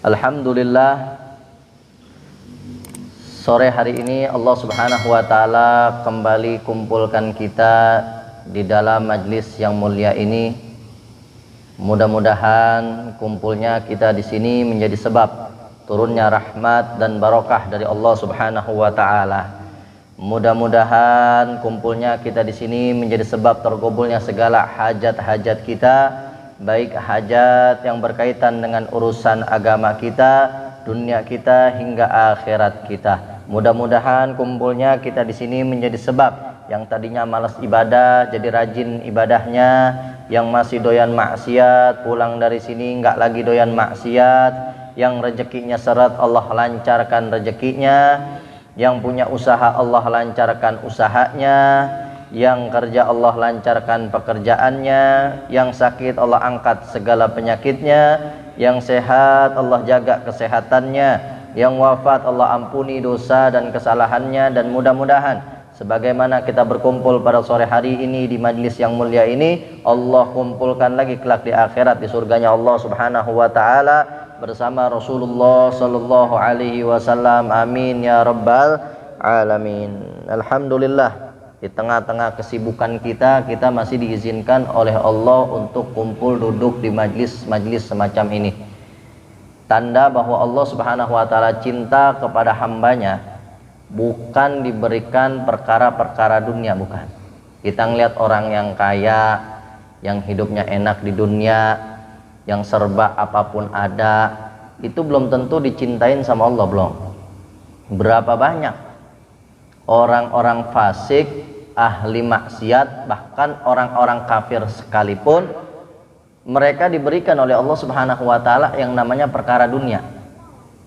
Alhamdulillah, sore hari ini Allah Subhanahu wa taala kembali kumpulkan kita di dalam majlis yang mulia ini. Mudah-mudahan kumpulnya kita di sini menjadi sebab turunnya rahmat dan barokah dari Allah Subhanahu wa taala. Mudah-mudahan kumpulnya kita di sini menjadi sebab terkabulnya segala hajat-hajat kita, baik hajat yang berkaitan dengan urusan agama kita, dunia kita hingga akhirat kita. Mudah-mudahan kumpulnya kita di sini menjadi sebab yang tadinya malas ibadah jadi rajin ibadahnya, yang masih doyan maksiat pulang dari sini nggak lagi doyan maksiat, yang rezekinya seret Allah lancarkan rezekinya, yang punya usaha Allah lancarkan usahanya, yang kerja Allah lancarkan pekerjaannya, yang sakit Allah angkat segala penyakitnya, yang sehat Allah jaga kesehatannya, yang wafat Allah ampuni dosa dan kesalahannya. Dan mudah-mudahan sebagaimana kita berkumpul pada sore hari ini di majlis yang mulia ini, Allah kumpulkan lagi kelak di akhirat di surganya Allah Subhanahu wa taala bersama Rasulullah sallallahu alaihi wasallam. Amin ya rabbal alamin. Alhamdulillah, di tengah-tengah kesibukan kita masih diizinkan oleh Allah untuk kumpul duduk di majlis-majlis semacam ini. Tanda bahwa Allah Subhanahu wa taala cinta kepada hambanya, bukan diberikan perkara-perkara dunia, bukan. Kita ngelihat orang yang kaya, yang hidupnya enak di dunia, yang serba apapun ada, itu belum tentu dicintain sama Allah, belum. Berapa banyak orang-orang fasik, ahli maksiat, bahkan orang-orang kafir sekalipun, mereka diberikan oleh Allah Subhanahu wa taala yang namanya perkara dunia.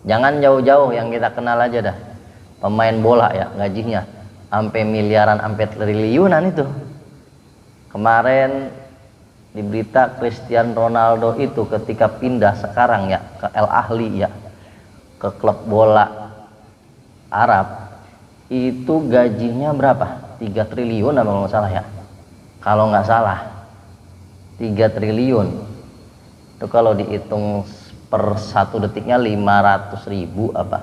Jangan jauh-jauh, yang kita kenal aja dah. Pemain bola ya, gajinya sampai miliaran, sampai triliunan itu. Kemarin di berita Cristiano Ronaldo itu ketika pindah sekarang ya ke Al Ahly ya, ke klub bola Arab, itu gajinya berapa? 3 triliun apa nggak salah ya, kalau nggak salah 3 triliun itu kalau dihitung per 1 detiknya 500.000 apa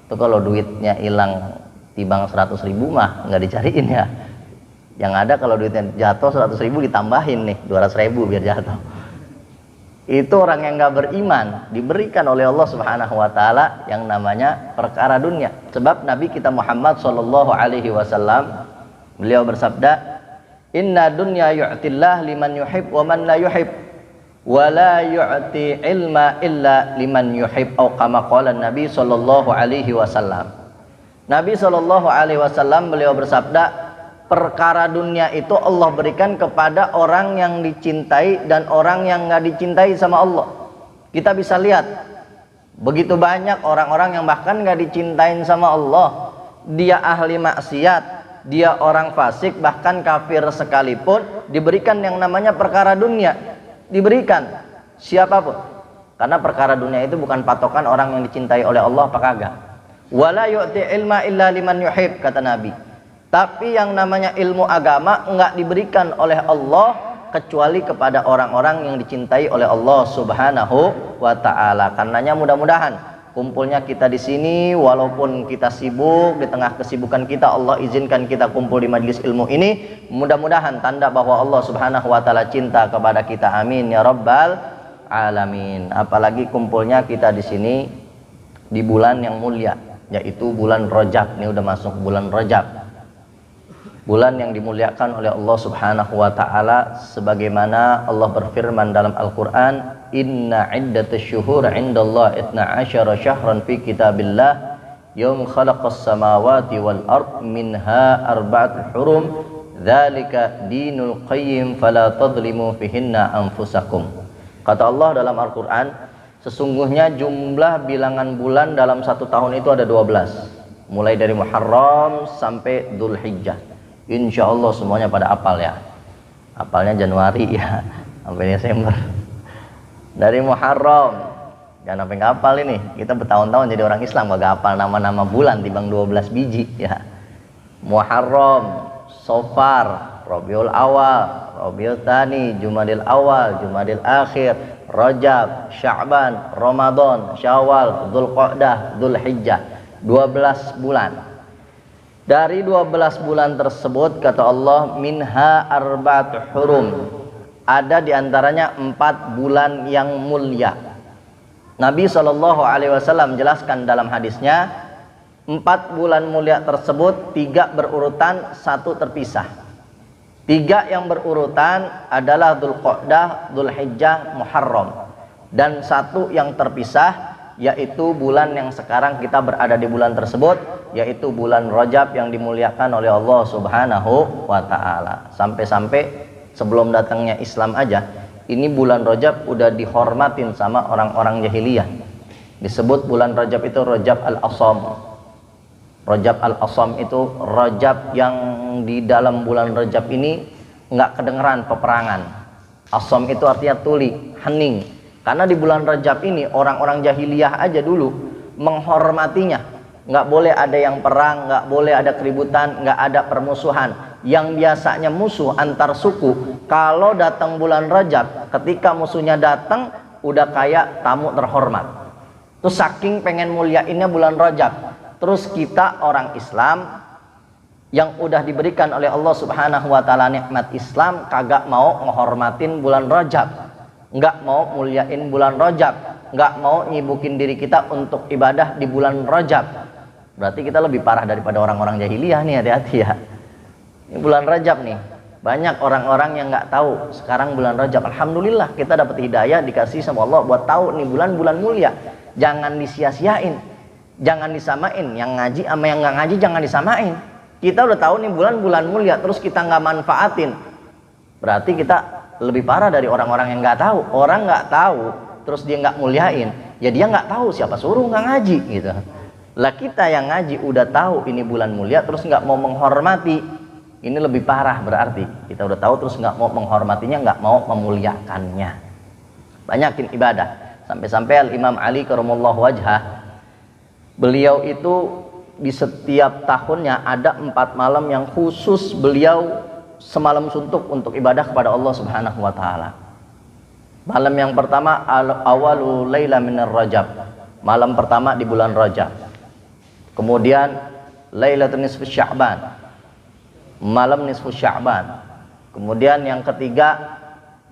itu, kalau duitnya hilang tibang 100.000 mah nggak dicariin ya, yang ada kalau duitnya jatuh 100.000 ditambahin nih 200.000 biar jatuh. Itu orang yang nggak beriman diberikan oleh Allah Subhanahu wa taala yang namanya perkara dunia. Sebab Nabi kita Muhammad sallallahu alaihi wasallam, beliau bersabda, "Inna dunya yu'tillah liman yuhib wa man la yuhib, wa la yu'ti ilma illa liman yuhib," atau kama qala Nabi sallallahu alaihi wasallam. Nabi sallallahu alaihi wasallam beliau bersabda, perkara dunia itu Allah berikan kepada orang yang dicintai dan orang yang nggak dicintai sama Allah. Kita bisa lihat begitu banyak orang-orang yang bahkan nggak dicintain sama Allah, dia ahli maksiat, dia orang fasik, bahkan kafir sekalipun, diberikan yang namanya perkara dunia, diberikan siapapun. Karena perkara dunia itu bukan patokan orang yang dicintai oleh Allah apa kagak. Wala yu'ti ilma illa liman yuhib, kata Nabi. Tapi yang namanya ilmu agama enggak diberikan oleh Allah kecuali kepada orang-orang yang dicintai oleh Allah Subhanahu wa taala. Karenanya mudah-mudahan kumpulnya kita di sini, walaupun kita sibuk, di tengah kesibukan kita Allah izinkan kita kumpul di majelis ilmu ini. Mudah-mudahan tanda bahwa Allah Subhanahu wa taala cinta kepada kita. Amin ya rabbal alamin. Apalagi kumpulnya kita di sini di bulan yang mulia, yaitu bulan Rajab. Ini udah masuk bulan Rajab, bulan yang dimuliakan oleh Allah Subhanahu wa taala, sebagaimana Allah berfirman dalam Al-Qur'an, "Inna 'iddatasy syuhur 'indallahi 12 syahran fi kitabillah yaum khalaqas samawati wal ard minha arba'atun hurum dzalika dinul qayyim fala tadhlimu fihinna anfusakum." Kata Allah dalam Al-Qur'an, sesungguhnya jumlah bilangan bulan dalam 1 tahun itu ada 12, mulai dari Muharram sampai Dzulhijjah. Insya Allah semuanya pada apal ya, apalnya Januari ya sampai Desember. Dari Muharram, jangan sampai nggak apal ini, kita bertahun-tahun jadi orang Islam gak apal nama-nama bulan timbang 12 biji ya. Muharram, Safar, Rabiul Awal, Rabiul Tsani, Jumadil Awal, Jumadil Akhir, Rajab, Sya'ban, Ramadan, Syawal, Dzulqa'dah, Dzulhijjah. 12 bulan. Dari 12 bulan tersebut kata Allah, minha arba'atu hurum. Ada diantaranya 4 bulan yang mulia. Nabi SAW menjelaskan dalam hadisnya, 4 bulan mulia tersebut 3 berurutan, 1 terpisah. 3 yang berurutan adalah Dzulqa'dah, Dzulhijjah, Muharram. Dan 1 yang terpisah, yaitu bulan yang sekarang kita berada di bulan tersebut, yaitu bulan Rajab yang dimuliakan oleh Allah Subhanahu wa Ta'ala. Sampai-sampai sebelum datangnya Islam aja, ini bulan Rajab udah dihormatin sama orang-orang jahiliyah. Disebut bulan Rajab itu Rajab al-Asam. Rajab al-Asam itu Rajab yang di dalam bulan Rajab ini nggak kedengeran peperangan. Asam itu artinya tuli, hening. Karena di bulan Rajab ini orang-orang jahiliyah aja dulu menghormatinya. Nggak boleh ada yang perang, nggak boleh ada keributan, nggak ada permusuhan. Yang biasanya musuh antar suku, kalau datang bulan Rajab, ketika musuhnya datang udah kayak tamu terhormat. Terus saking pengen muliainnya bulan Rajab. Terus kita orang Islam yang udah diberikan oleh Allah Subhanahu wa Ta'ala nikmat Islam kagak mau menghormatin bulan Rajab, nggak mau muliain bulan Rajab, nggak mau nyibukin diri kita untuk ibadah di bulan Rajab. Berarti kita lebih parah daripada orang-orang jahiliyah nih, hati-hati ya. Ini bulan Rajab nih, banyak orang-orang yang nggak tahu sekarang bulan Rajab. Alhamdulillah kita dapat hidayah, dikasih sama Allah buat tahu nih bulan-bulan mulia. Jangan disia-siain, jangan disamain. Yang ngaji sama yang nggak ngaji jangan disamain. Kita udah tahu nih bulan-bulan mulia, terus kita nggak manfaatin, berarti kita lebih parah dari orang-orang yang nggak tahu. Orang nggak tahu, terus dia nggak muliain, ya dia nggak tahu, siapa suruh nggak ngaji gitu. Lah kita yang ngaji udah tahu ini bulan mulia, terus nggak mau menghormati, ini lebih parah berarti. Kita udah tahu terus nggak mau menghormatinya, nggak mau memuliakannya. Banyakin ibadah. Sampai-sampai Al-Imam Ali karramallahu wajhah, beliau itu di setiap tahunnya ada 4 malam yang khusus beliau semalam suntuk untuk ibadah kepada Allah Subhanahu wa Ta'ala. Malam yang pertama awalu laila minar Rajab, malam pertama di bulan Rajab. Kemudian lailatul nisfu Sya'ban, malam nisfu Sya'ban. Kemudian yang ketiga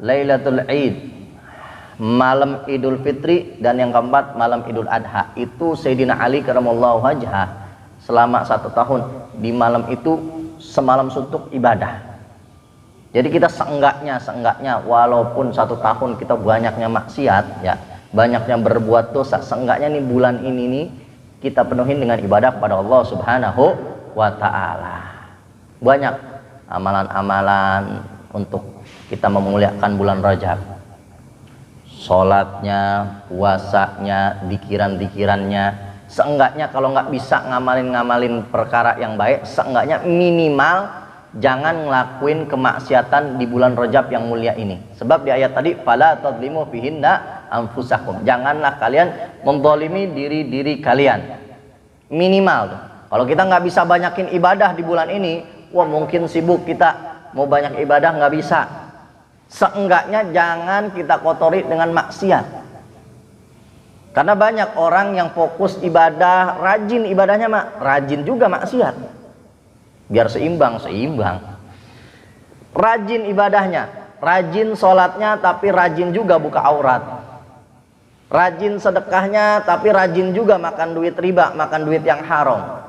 lailatul Id, malam Idul Fitri. Dan yang keempat malam Idul Adha. Itu Sayyidina Ali karramallahu wajhah selama 1 tahun di malam itu semalam suntuk ibadah. Jadi kita seenggaknya walaupun 1 tahun kita banyaknya maksiat ya, banyaknya berbuat dosa, seenggaknya nih bulan ini nih kita penuhin dengan ibadah kepada Allah Subhanahu wa Ta'ala. Banyak amalan-amalan untuk kita memuliakan bulan Rajab. Sholatnya, puasanya, dikiran-dikirannya. Seenggaknya kalau nggak bisa ngamalin perkara yang baik, seenggaknya minimal jangan ngelakuin kemaksiatan di bulan Rajab yang mulia ini. Sebab di ayat tadi, fala tadlimu fihinna anfusakum. Janganlah kalian menzalimi diri-diri kalian. Minimal tuh. Kalau kita nggak bisa banyakin ibadah di bulan ini, wah mungkin sibuk kita mau banyak ibadah nggak bisa. Seenggaknya jangan kita kotori dengan maksiat. Karena banyak orang yang fokus ibadah, rajin ibadahnya rajin juga maksiat. Biar seimbang. Rajin ibadahnya, rajin sholatnya, tapi rajin juga buka aurat. Rajin sedekahnya, tapi rajin juga makan duit riba, makan duit yang haram.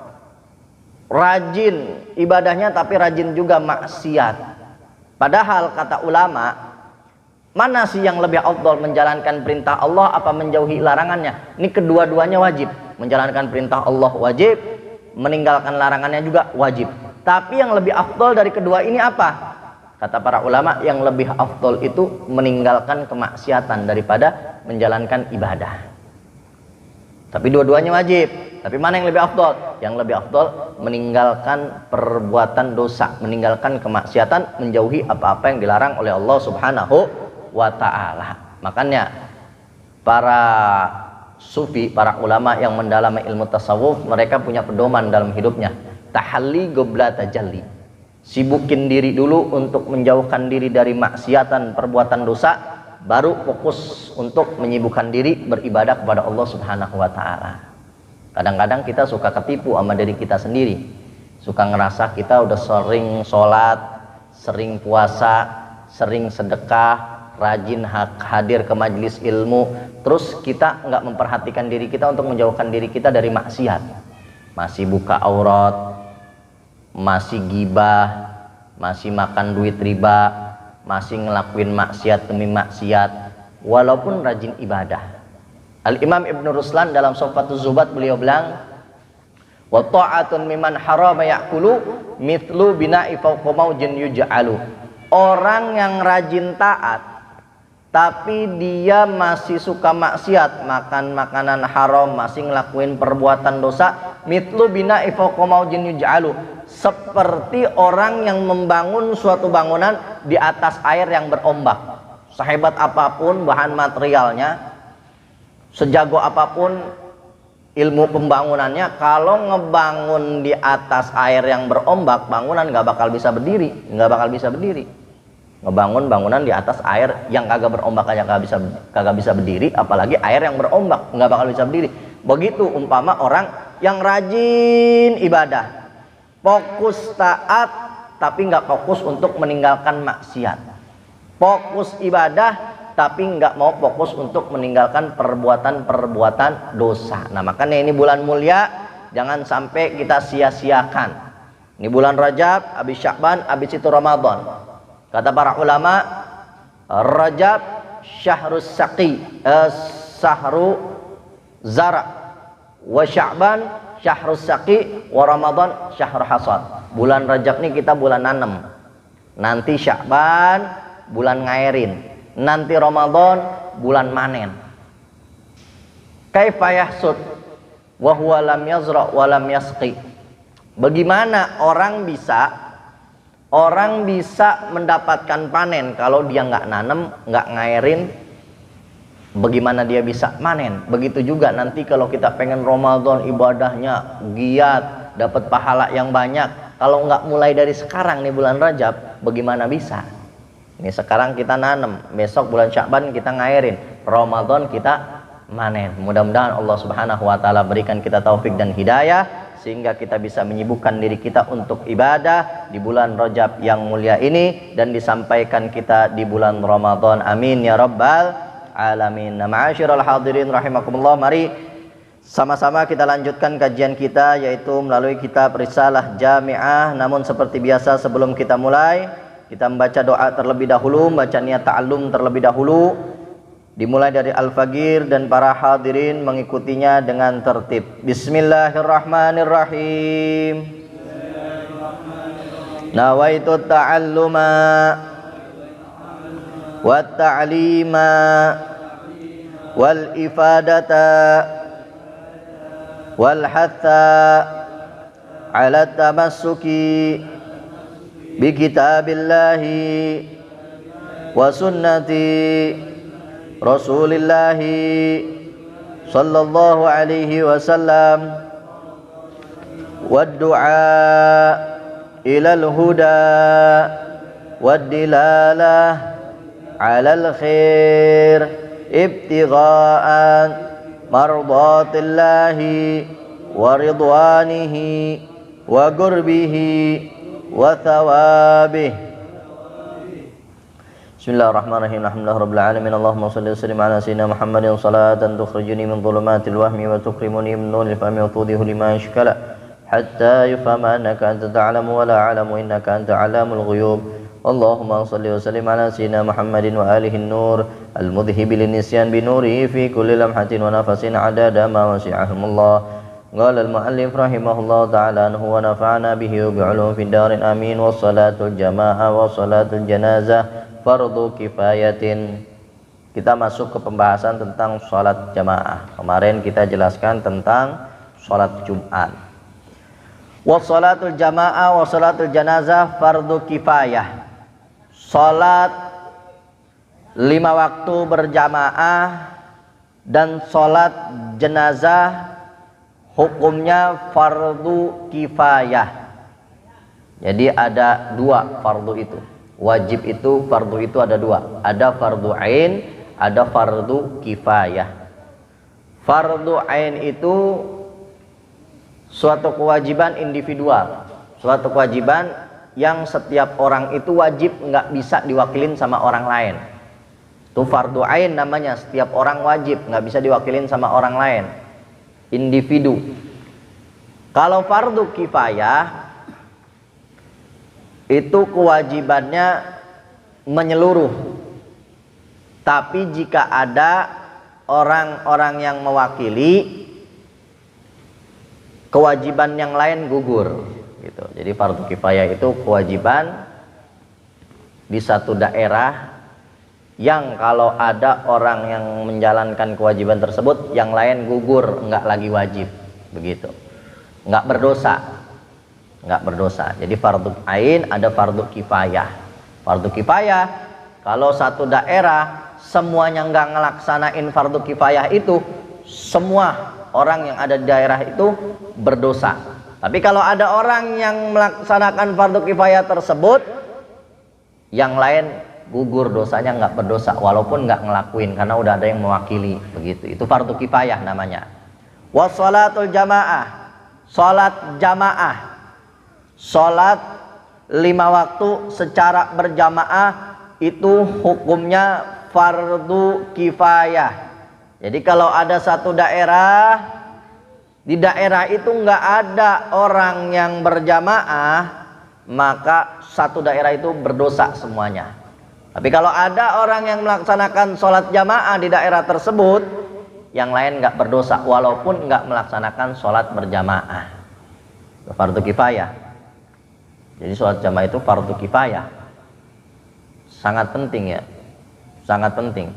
Rajin ibadahnya, tapi rajin juga maksiat. Padahal kata ulama, mana sih yang lebih afdal, menjalankan perintah Allah apa menjauhi larangannya? Ini kedua-duanya wajib. Menjalankan perintah Allah wajib, meninggalkan larangannya juga wajib. Tapi yang lebih afdal dari kedua ini apa? Kata para ulama, yang lebih afdal itu meninggalkan kemaksiatan daripada menjalankan ibadah. Tapi dua-duanya wajib. Tapi mana yang lebih afdal? Yang lebih afdal meninggalkan perbuatan dosa, meninggalkan kemaksiatan, menjauhi apa-apa yang dilarang oleh Allah Subhanahu wa Ta'ala. Makanya para sufi, para ulama yang mendalami ilmu tasawuf, mereka punya pedoman dalam hidupnya. Tahalli qabla tajalli. Sibukin diri dulu untuk menjauhkan diri dari maksiatan, perbuatan dosa, baru fokus untuk menyibukkan diri beribadah kepada Allah Subhanahu wa taala. Kadang-kadang kita suka ketipu sama diri kita sendiri. Suka ngerasa kita udah sering sholat, sering puasa, sering sedekah, rajin hadir ke majelis ilmu, terus kita nggak memperhatikan diri kita untuk menjauhkan diri kita dari maksiat. Masih buka aurat, masih gibah, masih makan duit riba, masih ngelakuin maksiat demi maksiat, walaupun rajin ibadah. Al-Imam Ibn Ruslan dalam Sofatuz Zubat beliau bilang, wa ta'atun mimman harama ya'kulu mithlu bina'i fawqa maujin yuj'alu. Orang yang rajin taat tapi dia masih suka maksiat, makan makanan haram, masih ngelakuin perbuatan dosa, mithlu bina'i fawqa maujin yuj'alu, seperti orang yang membangun suatu bangunan di atas air yang berombak. Sehebat apapun bahan materialnya, sejago apapun ilmu pembangunannya, kalau ngebangun di atas air yang berombak, bangunan nggak bakal bisa berdiri, Ngebangun bangunan di atas air yang kagak berombak aja kagak bisa berdiri, apalagi air yang berombak, nggak bakal bisa berdiri. Begitu umpama orang yang rajin ibadah, fokus taat tapi nggak fokus untuk meninggalkan maksiat, fokus ibadah tapi nggak mau fokus untuk meninggalkan perbuatan-perbuatan dosa. Nah makanya ini bulan mulia, jangan sampai kita sia-siakan. Ini bulan Rajab, habis Sya'ban, habis itu Ramadan. Kata para ulama, Rajab syahrus saqi, sahru zara, wa Sya'ban syahrus saqi, wa Ramadan syahr hasad. Bulan Rajab ini kita bulan nanem, nanti Sya'ban bulan ngairin, nanti Ramadan bulan manen. Kaifa yahsud wa huwa lam yazra wa lam yasqi. Bagaimana orang bisa mendapatkan panen kalau dia nggak nanem, nggak ngairin? Bagaimana dia bisa manen? Begitu juga nanti kalau kita pengen Ramadan ibadahnya giat, dapat pahala yang banyak, kalau nggak mulai dari sekarang nih bulan Rajab, bagaimana bisa? Ini sekarang kita nanem, besok bulan Sya'ban kita ngairin, Ramadan kita manen. Mudah-mudahan Allah Subhanahu wa taala berikan kita taufik dan hidayah sehingga kita bisa menyibukkan diri kita untuk ibadah di bulan Rajab yang mulia ini dan disampaikan kita di bulan Ramadan. Amin ya rabbal alamin. Ma'asyiral hadirin rahimakumullah, mari sama-sama kita lanjutkan kajian kita, yaitu melalui kitab Risalah Jami'ah. Namun seperti biasa sebelum kita mulai, kita membaca doa terlebih dahulu, membaca niat ta'allum terlebih dahulu. Dimulai dari Al-Faqir dan para hadirin mengikutinya dengan tertib. Bismillahirrahmanirrahim. Nawaitu ta'alluma wa ta'lima wal ifadata wal hatha ala tamassuki bi kitabillahi wa sunnati Rasulillahi sallallahu alaihi wasallam wad du'a ilal huda wad dilalah alal khair ibtigha'an mardatillahi wa ridwanihi wa qurbihi wa thawabihi. Bismillahirrahmanirrahim. Alhamdulillahirabbil alamin. Allahumma shalli wa sallim ala sayyidina Muhammadin salatan tukhrijuni min dhulumatil wahmi wa tukrimuni min nuril fahmi wa tudihu lima yashkala hatta yufhama annaka anta ta'lamu wa la a'lamu innaka anta 'alamul ghuyub. Allahumma shalli wa sallim ala sayyidina Muhammadin wa alihi an-nur al-mudhhibi lin-nisyan bi nurihi fi kulli lamhatin wa nafasin 'adada ma wasi'ahumullah. Qala al-mu'allif rahimahullah ta'ala anhu wa nafa'ana bihi wa bi'ulumihi fid darin amin. Wassalatul jamaah wa salatul janazah fardu kifayatin. Kita masuk ke pembahasan tentang sholat jamaah. Kemarin kita jelaskan tentang sholat Jumat. Wa sholatul jamaah wa sholatul janazah fardu kifayah. Sholat 5 waktu berjamaah dan sholat jenazah hukumnya fardu kifayah. Jadi ada 2 fardu itu. Wajib itu, fardu itu ada 2. Ada fardu ain, ada fardu kifayah. Fardu ain itu suatu kewajiban individual, suatu kewajiban yang setiap orang itu wajib, nggak bisa diwakilin sama orang lain. Itu fardu ain namanya, setiap orang wajib, nggak bisa diwakilin sama orang lain, individu. Kalau fardu kifayah itu kewajibannya menyeluruh, tapi jika ada orang-orang yang mewakili, kewajiban yang lain gugur gitu. Jadi fardu kifayah itu kewajiban di satu daerah yang kalau ada orang yang menjalankan kewajiban tersebut, yang lain gugur, nggak lagi wajib, begitu, nggak berdosa. Jadi fardu ain, ada fardu kifayah. Fardu kifayah kalau satu daerah semuanya nggak ngelaksanain fardu kifayah itu, semua orang yang ada di daerah itu berdosa. Tapi kalau ada orang yang melaksanakan fardu kifayah tersebut, yang lain gugur dosanya, nggak berdosa walaupun nggak ngelakuin karena udah ada yang mewakili, begitu. Itu fardu kifayah namanya. Wassalatul jamaah, salat jamaah, salat 5 waktu secara berjamaah itu hukumnya fardu kifayah. Jadi kalau ada satu daerah, di daerah itu nggak ada orang yang berjamaah, maka satu daerah itu berdosa semuanya. Tapi kalau ada orang yang melaksanakan sholat jamaah di daerah tersebut, yang lain nggak berdosa walaupun nggak melaksanakan sholat berjamaah. Fardu kifayah. Jadi sholat jamaah itu fardu kifayah. Sangat penting ya, sangat penting.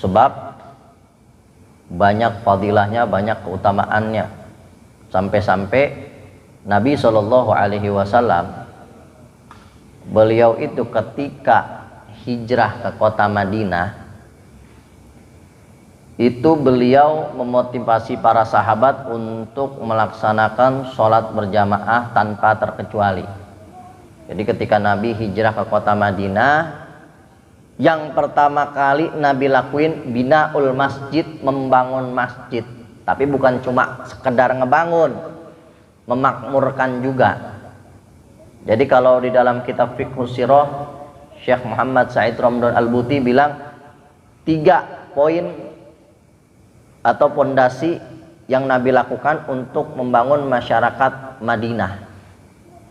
Sebab banyak fadilahnya, banyak keutamaannya, sampai-sampai Nabi SAW beliau itu ketika hijrah ke kota Madinah itu beliau memotivasi para sahabat untuk melaksanakan sholat berjamaah tanpa terkecuali. Jadi ketika Nabi hijrah ke kota Madinah, yang pertama kali Nabi lakuin binaul masjid, membangun masjid. Tapi bukan cuma sekedar ngebangun, memakmurkan juga. Jadi kalau di dalam kitab Fiqhus Sirah, Syekh Muhammad Said Ramdan Al-Buti bilang 3 poin atau pondasi yang Nabi lakukan untuk membangun masyarakat Madinah.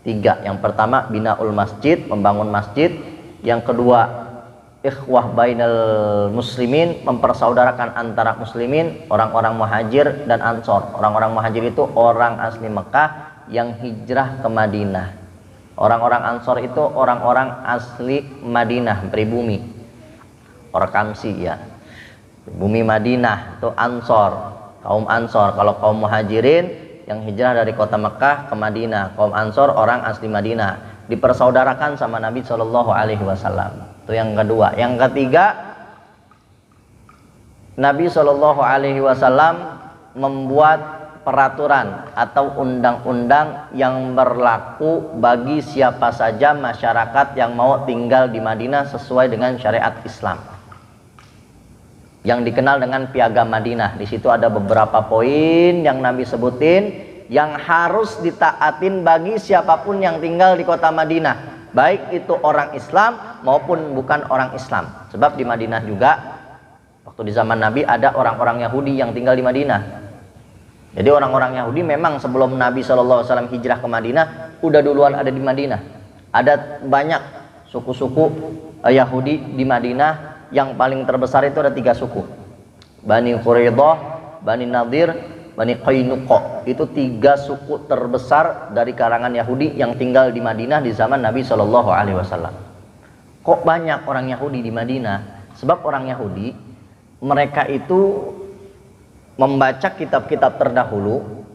3. Yang pertama binaul masjid, membangun masjid. Yang kedua ikhwah bainal muslimin, mempersaudarakan antara muslimin, orang-orang muhajir dan ansor. Orang-orang muhajir itu orang asli Mekah yang hijrah ke Madinah. Orang-orang ansor itu orang-orang asli Madinah, pribumi, Orkamsi ya, bumi Madinah itu ansor, kaum ansor. Kalau kaum muhajirin yang hijrah dari kota Mekah ke Madinah, kaum ansor orang asli Madinah, dipersaudarakan sama Nabi SAW. Itu yang kedua. Yang ketiga, Nabi SAW membuat peraturan atau undang-undang yang berlaku bagi siapa saja masyarakat yang mau tinggal di Madinah sesuai dengan syariat Islam, yang dikenal dengan Piagam Madinah. Di situ ada beberapa poin yang Nabi sebutin yang harus ditaatin bagi siapapun yang tinggal di kota Madinah, baik itu orang Islam maupun bukan orang Islam. Sebab di Madinah juga waktu di zaman Nabi ada orang-orang Yahudi yang tinggal di Madinah. Jadi orang-orang Yahudi memang sebelum Nabi SAW hijrah ke Madinah udah duluan ada di Madinah. Ada banyak suku-suku Yahudi di Madinah. Yang paling terbesar itu ada 3 suku, Bani Quraidah, Bani Nadir, Bani Qainuqa. Itu 3 suku terbesar dari kalangan Yahudi yang tinggal di Madinah di zaman Nabi SAW. Kok banyak orang Yahudi di Madinah? Sebab orang Yahudi mereka itu membaca kitab-kitab terdahulu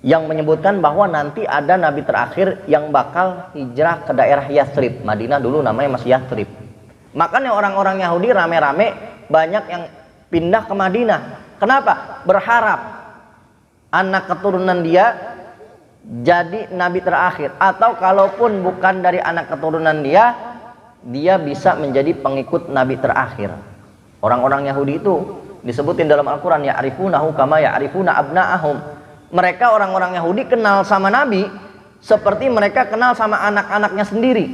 yang menyebutkan bahwa nanti ada Nabi terakhir yang bakal hijrah ke daerah Yathrib. Madinah dulu namanya masih Yathrib. Makanya orang-orang Yahudi rame-rame banyak yang pindah ke Madinah. Kenapa? Berharap anak keturunan dia jadi nabi terakhir, atau kalaupun bukan dari anak keturunan dia, dia bisa menjadi pengikut Nabi terakhir. Orang-orang Yahudi itu disebutin dalam Al-Quran, ya'rifunahu kama ya'rifuna abna'ahum. Mereka orang-orang Yahudi kenal sama Nabi seperti mereka kenal sama anak-anaknya sendiri.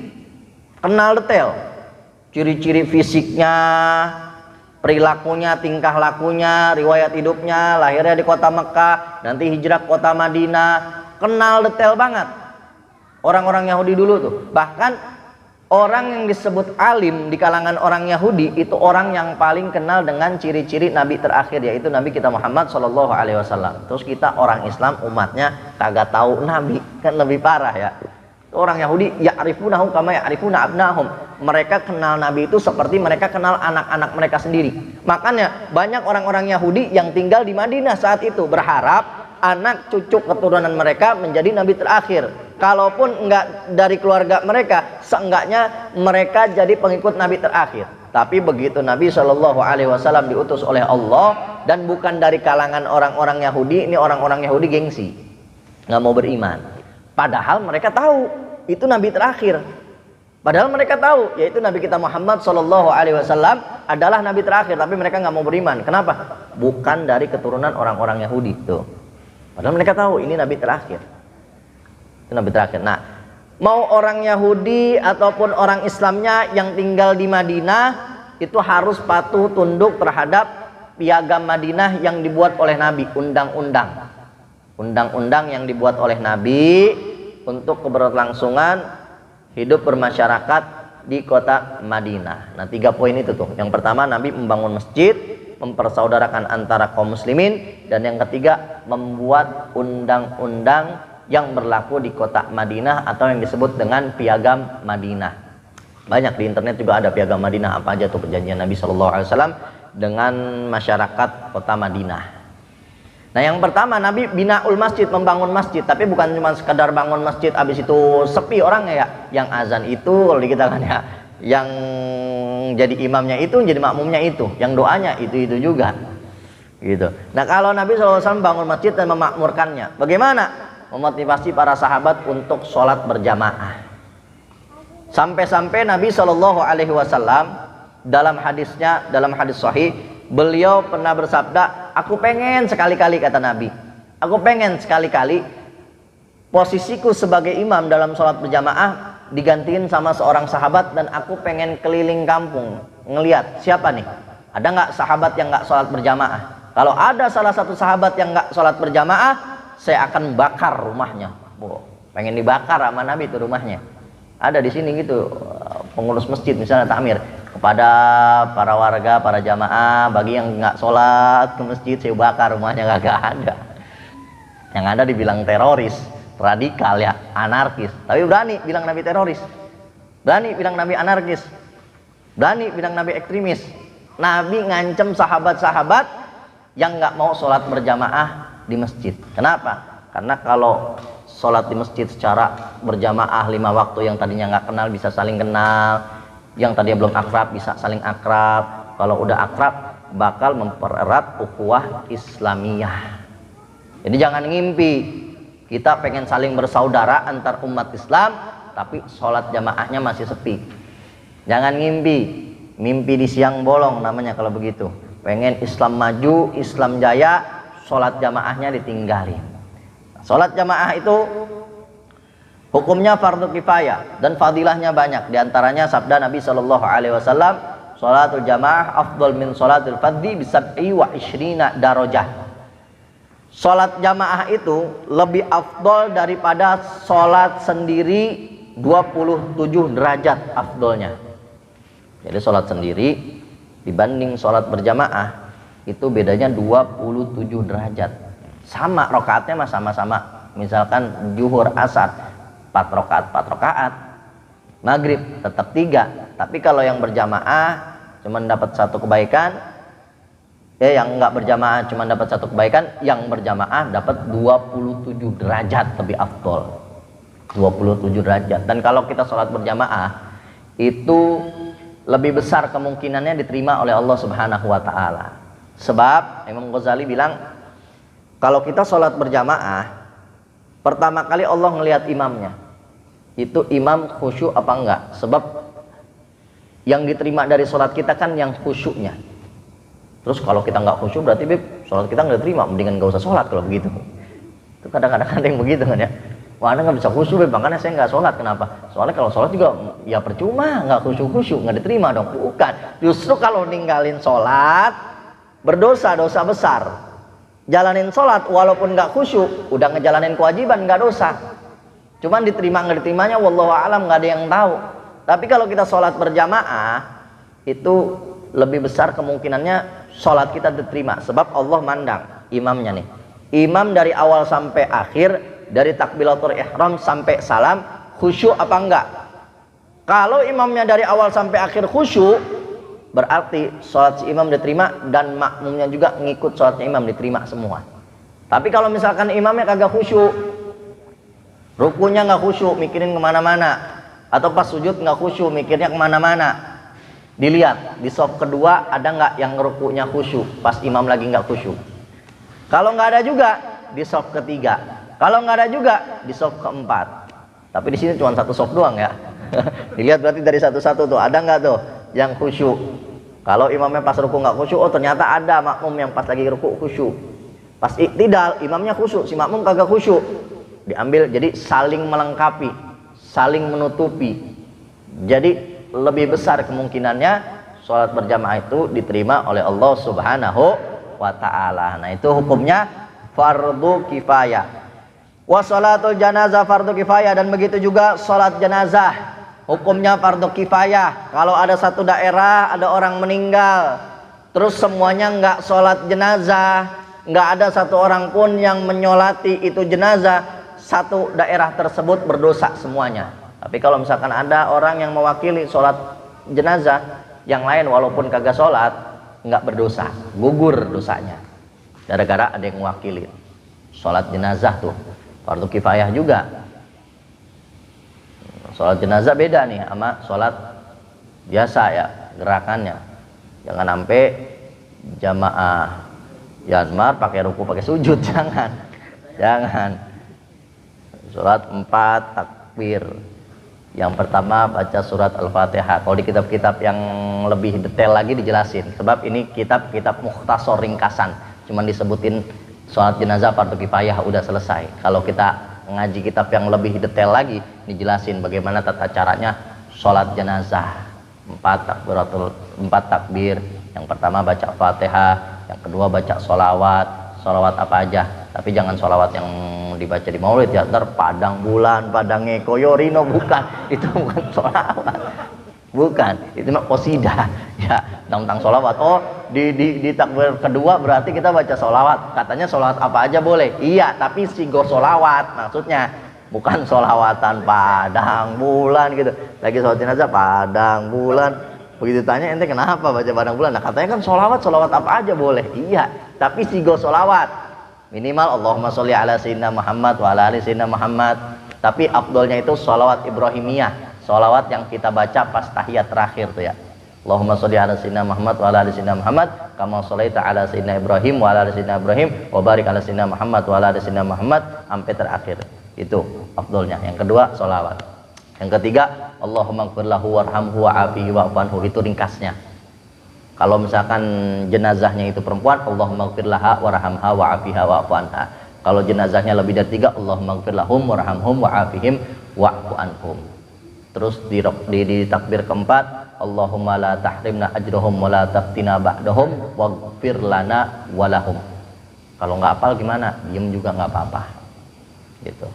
Kenal detail, ciri-ciri fisiknya, perilakunya, tingkah lakunya, riwayat hidupnya, lahirnya di kota Mekah, nanti hijrah ke kota Madinah. Kenal detail banget orang-orang Yahudi dulu tuh. Bahkan orang yang disebut alim di kalangan orang Yahudi itu orang yang paling kenal dengan ciri-ciri Nabi terakhir, yaitu Nabi kita Muhammad SAW. Terus kita orang Islam umatnya kagak tahu Nabi, kan lebih parah ya. Orang Yahudi ya'rifunahu kama ya'rifuna abnahum. Mereka kenal Nabi itu seperti mereka kenal anak-anak mereka sendiri. Makanya banyak orang-orang Yahudi yang tinggal di Madinah saat itu berharap anak cucu keturunan mereka menjadi Nabi terakhir. Kalaupun enggak dari keluarga mereka, seenggaknya mereka jadi pengikut Nabi terakhir. Tapi begitu Nabi SAW diutus oleh Allah dan bukan dari kalangan orang-orang Yahudi, ini orang-orang Yahudi gengsi, nggak mau beriman. Padahal mereka tahu itu Nabi terakhir. Padahal mereka tahu yaitu Nabi kita Muhammad SAW adalah Nabi terakhir, tapi mereka nggak mau beriman. Kenapa? Bukan dari keturunan orang-orang Yahudi tuh. Padahal mereka tahu ini Nabi terakhir. Itu Nabi terakhir. Nah, mau orang Yahudi ataupun orang Islamnya yang tinggal di Madinah itu harus patuh tunduk terhadap piagam Madinah yang dibuat oleh Nabi, undang-undang. Undang-undang yang dibuat oleh Nabi untuk keberlangsungan hidup bermasyarakat di kota Madinah. Nah, 3 poin itu tuh. Yang pertama, Nabi membangun masjid, mempersaudarakan antara kaum muslimin, dan yang ketiga, membuat undang-undang yang berlaku di kota Madinah atau yang disebut dengan piagam Madinah. Banyak di internet juga ada piagam Madinah, apa aja tuh perjanjian Nabi SAW dengan masyarakat kota Madinah. Nah, yang pertama Nabi binaul masjid, membangun masjid, tapi bukan cuma sekedar bangun masjid habis itu sepi orangnya ya. Yang azan itu kalau di kita kan ya, yang jadi imamnya itu, jadi makmumnya itu, yang doanya itu juga. Gitu. Nah, kalau Nabi SAW bangun masjid dan memakmurkannya, bagaimana? Memotivasi para sahabat untuk sholat berjamaah. Sampai-sampai Nabi SAW dalam hadisnya, dalam hadis sahih, beliau pernah bersabda, aku pengen sekali-kali, kata Nabi, aku pengen sekali-kali posisiku sebagai imam dalam sholat berjamaah digantiin sama seorang sahabat, dan aku pengen keliling kampung ngelihat siapa nih, ada nggak sahabat yang nggak sholat berjamaah. Kalau ada salah satu sahabat yang nggak sholat berjamaah, saya akan bakar rumahnya. Pengen dibakar sama Nabi itu rumahnya. Ada di sini gitu pengurus masjid misalnya takmir, kepada para warga, para jamaah, bagi yang nggak sholat ke masjid saya bakar rumahnya. Kagak ada. Yang ada dibilang teroris, radikal ya, anarkis. Tapi berani bilang Nabi teroris, berani bilang Nabi anarkis, berani bilang Nabi ekstremis. Nabi ngancem sahabat-sahabat yang nggak mau sholat berjamaah di masjid. Kenapa? Karena kalau sholat di masjid secara berjamaah 5 waktu, yang tadinya nggak kenal bisa saling kenal, yang tadinya belum akrab bisa saling akrab. Kalau udah akrab bakal mempererat ukhuwah Islamiyah. Jadi jangan ngimpi kita pengen saling bersaudara antar umat Islam tapi sholat jamaahnya masih sepi. Jangan ngimpi, mimpi di siang bolong namanya kalau begitu. Pengen Islam maju, Islam jaya, sholat jamaahnya ditinggalin. Sholat jamaah itu hukumnya fardu kifayah dan fadilahnya banyak. Di antaranya sabda Nabi SAW, sholatul jamaah afdal min sholatul fadhi bisab'i wa ishrina darajah. Sholat jamaah itu lebih afdol daripada sholat sendiri 27 derajat afdolnya. Jadi sholat sendiri dibanding sholat berjamaah itu bedanya 27 derajat. Sama rokaatnya mah sama-sama. Misalkan zuhur asar 4 rakaat, maghrib tetap 3. Tapi kalau yang berjamaah cuma dapat 1 kebaikan, yang enggak berjamaah cuma dapat 1 kebaikan, yang berjamaah dapat 27 derajat lebih afdol. 27 derajat. Dan kalau kita sholat berjamaah itu lebih besar kemungkinannya diterima oleh Allah Subhanahu wa taala. Sebab Imam Ghazali bilang kalau kita sholat berjamaah, pertama kali Allah ngelihat imamnya, itu imam khusyuk apa enggak. Sebab Yang diterima dari sholat kita kan yang khusyuknya. Terus kalau kita nggak khusyuk berarti sholat kita nggak diterima, mendingan nggak usah sholat kalau begitu. Itu kadang-kadang ada yang begitu kan ya. Wah, Anda nggak bisa khusyuk, makanya saya nggak sholat. Kenapa? Soalnya kalau sholat juga ya percuma, nggak khusyuk nggak diterima dong. Bukan, justru kalau ninggalin sholat berdosa, dosa besar. Jalanin sholat walaupun nggak khusyuk, udah ngejalanin kewajiban, nggak dosa. Cuman diterima nggak diterimanya, wallahu a'lam, nggak ada yang tahu. Tapi kalau kita sholat berjamaah, itu lebih besar kemungkinannya sholat kita diterima. Sebab Allah mandang imamnya nih. Imam dari awal sampai akhir, dari takbiratul ihram sampai salam, khusyuk apa enggak? Kalau imamnya dari awal sampai akhir khusyuk, berarti sholat si imam diterima dan makmumnya juga ngikut sholatnya imam diterima semua. Tapi kalau misalkan imamnya kagak khusyuk, rukunya nggak khusyuk, mikirin kemana-mana, atau pas sujud nggak khusyuk, mikirnya kemana-mana, dilihat di shaf kedua ada nggak yang rukunya khusyuk pas imam lagi nggak khusyuk. Kalau nggak ada juga di shaf ketiga, kalau nggak ada juga di shaf keempat. Tapi di sini cuma satu shaf doang ya. Dilihat berarti dari satu-satu tuh ada nggak tuh yang khusyuk. Kalau imamnya pas ruku nggak khusyuk, oh ternyata ada makmum yang pas lagi ruku khusyuk. Pas iktidal imamnya khusyuk, si makmum kagak khusyuk. Diambil, jadi saling melengkapi, saling menutupi. Jadi lebih besar kemungkinannya sholat berjamaah itu diterima oleh Allah Subhanahu wa ta'ala. Nah, itu hukumnya fardu kifayah. Wa sholatul janazah fardu kifayah, dan begitu juga sholat jenazah hukumnya fardu kifayah. Kalau ada satu daerah ada orang meninggal, terus semuanya nggak sholat jenazah, nggak ada satu orang pun yang menyolati itu jenazah, satu daerah tersebut berdosa semuanya. Tapi kalau misalkan ada orang yang mewakili sholat jenazah, yang lain walaupun kagak sholat, nggak berdosa, gugur dosanya. Gara-gara ada yang mewakili. Sholat jenazah tuh fardu kifayah juga. Sholat jenazah beda nih sama sholat biasa ya, gerakannya. Jangan sampai jamaah Yanmar pakai ruku pakai sujud, jangan. Sholat 4 takbir. Yang pertama baca surat Al-Fatihah. Kalau di kitab-kitab yang lebih detail lagi dijelasin, sebab ini kitab-kitab mukhtasar ringkasan, cuman disebutin sholat jenazah fardu kifayah udah selesai. Kalau kita ngaji kitab yang lebih detail lagi, dijelasin bagaimana tata caranya sholat jenazah. 4 takbir. Yang pertama baca Fatihah, yang kedua baca sholawat apa aja. Tapi jangan sholawat yang dibaca di maulid ya, ntar padang bulan, padang koyorino, bukan, itu bukan sholawat, bukan, itu mah qasidah ya, tentang sholawat. Oh, di takbir kedua berarti kita baca sholawat, katanya sholawat apa aja boleh, iya, tapi sigo sholawat maksudnya, bukan sholawatan padang bulan gitu. Lagi sholat jenazah padang bulan, begitu tanya ente kenapa baca padang bulan, nah katanya kan sholawat apa aja boleh, iya, tapi sigo sholawat minimal Allahumma sholli ala sayyidina Muhammad wa ala ali sayyidina Muhammad. Tapi afdolnya itu sholawat Ibrahimiyah, sholawat yang kita baca pas tahiyat terakhir tuh ya. Allahumma sholli ala sayyidina Muhammad wa ala ali sayyidina Muhammad kama sholaita ala sayyidina Ibrahim wa ala ali sayyidina Ibrahim wa barik ala sayyidina Muhammad wa ala ali sayyidina Muhammad sampai terakhir. Itu afdolnya. Yang kedua sholawat. Yang ketiga Allahumma ighfir lahu warhamhu wa'afihi wa'fu anhu, itu ringkasnya. Kalau misalkan jenazahnya itu perempuan, Allahumma ighfir laha warhamha wa'afiha wa'fu anha. Kalau jenazahnya lebih dari 3, Allahumma ighfir lahum warhamhum wa'afihim wa'fu anhum. Terus di takbir keempat, Allahumma la tahrimna ajrahum wa la taftina ba'dahum waghfir lana walahum. Kalau nggak hafal gimana? Diem juga nggak apa-apa. Gitu.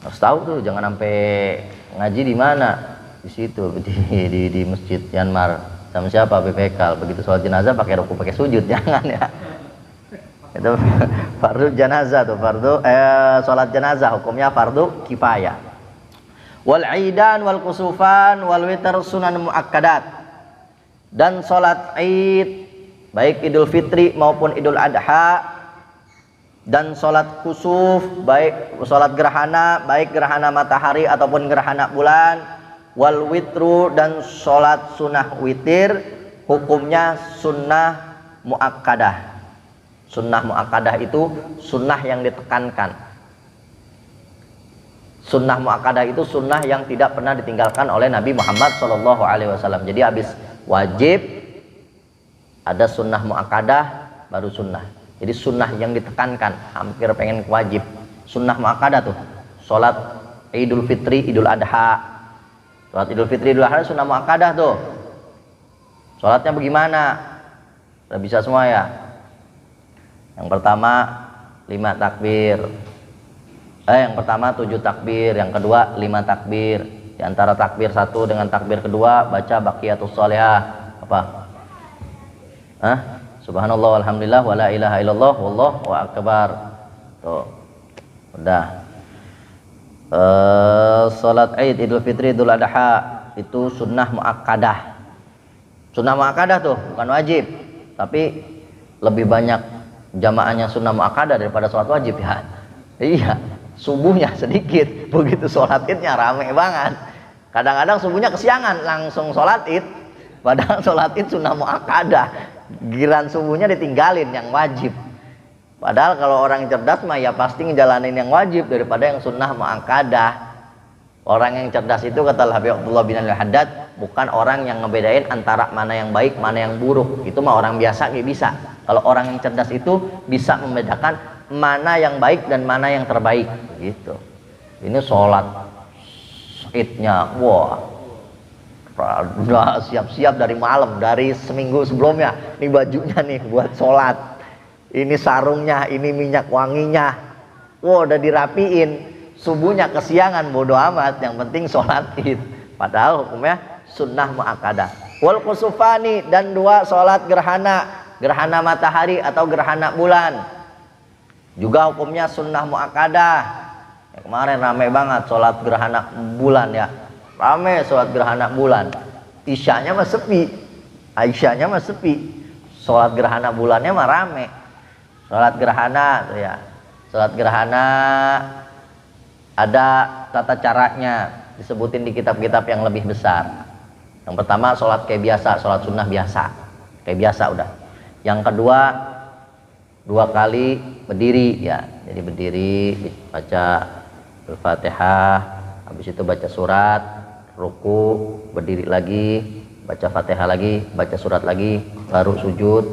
Harus tahu tuh, jangan sampai ngaji di mana? Di situ di Masjid Yanmar. Sama siapa? BPK. Begitu sholat jenazah pakai ruku pakai sujud, jangan ya. Itu fardu jenazah tuh, sholat jenazah hukumnya fardu kifayah. Wal aidan wal kusufan wal witr sunan muakkadat. Dan sholat id baik Idul Fitri maupun Idul Adha, dan sholat kusuf baik sholat gerhana, baik gerhana matahari ataupun gerhana bulan, wal witru dan sholat sunnah witir hukumnya sunnah muakkadah. Sunnah muakkadah itu sunnah yang ditekankan. Sunnah muakkadah itu sunnah yang tidak pernah ditinggalkan oleh Nabi Muhammad SAW. Jadi habis wajib ada sunnah muakkadah baru sunnah. Jadi sunnah yang ditekankan, hampir pengen wajib. Sunnah muakkadah tuh, sholat Idul Fitri, Idul Adha. Sholat Idul Fitri, Idul Adha sunnah muakkadah tuh. Sholatnya bagaimana? Udah bisa semua ya. Yang pertama 5 takbir. Yang pertama 7 takbir, yang kedua 5 takbir. Di antara takbir 1 dengan takbir kedua baca baqiyatus sholihah. Apa? Subhanallah walhamdulillah wala ilaha illallah wallahu akbar. Tuh. Udah. Salat Id, Idul Fitri, Idul Adha itu sunnah muakkadah. Sunnah muakkadah tuh, bukan wajib. Tapi lebih banyak jamaahnya sunnah muakkadah daripada sholat wajib ya. Iya. Subuhnya sedikit, begitu sholat idnya rame banget. Kadang-kadang subuhnya kesiangan langsung sholat id, padahal sholat id sunnah muakkadah. Giran subuhnya ditinggalin yang wajib. Padahal kalau orang cerdas mah ya pasti ngejalanin yang wajib daripada yang sunnah muakkadah. Orang yang cerdas itu kata Habib Abdullah bin Al-Haddad bukan orang yang ngebedain antara mana yang baik mana yang buruk. Itu mah orang biasa nggak bisa. Kalau orang yang cerdas itu bisa membedakan mana yang baik dan mana yang terbaik gitu. Ini sholat idnya, wah udah siap-siap dari malam, dari seminggu sebelumnya. Ini bajunya nih buat sholat, ini sarungnya, ini minyak wanginya, wah udah dirapiin. Subuhnya kesiangan bodo amat, yang penting sholat id. Padahal hukumnya sunnah muakkadah. Wal kusufani, dan 2 sholat gerhana matahari atau gerhana bulan juga hukumnya sunnah muakkadah. Ya, kemarin rame banget sholat gerhana bulan ya, rame sholat gerhana bulan. Isyanya mah sepi, Aisyanya mah sepi, sholat gerhana bulannya mah rame. Sholat gerhana tuh ya, sholat gerhana ada tata caranya, disebutin di kitab-kitab yang lebih besar. Yang pertama sholat kayak biasa, sholat sunnah biasa, kayak biasa udah. Yang kedua 2 kali berdiri ya, jadi berdiri baca Al-Fatihah, habis itu baca surat, ruku, berdiri lagi, baca Fatihah lagi, baca surat lagi, baru sujud,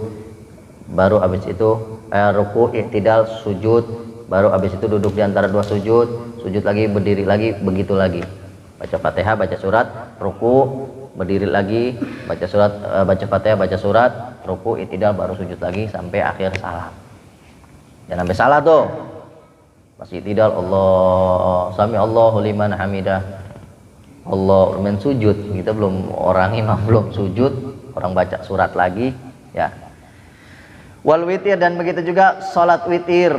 baru habis itu ruku, i'tidal, sujud, baru habis itu duduk di antara 2 sujud, sujud lagi, berdiri lagi, begitu lagi. Baca Fatihah, baca surat, ruku, berdiri lagi, baca surat, baca Fatihah, baca surat, ruku, i'tidal, baru sujud lagi sampai akhir salam. Jangan sampai salah tuh. Masih i'tidal, Allah sami Allahu liman hamidah, Allah men sujud. Kita belum, orang imam belum sujud, orang baca surat lagi ya. Wal witir, dan begitu juga salat witir.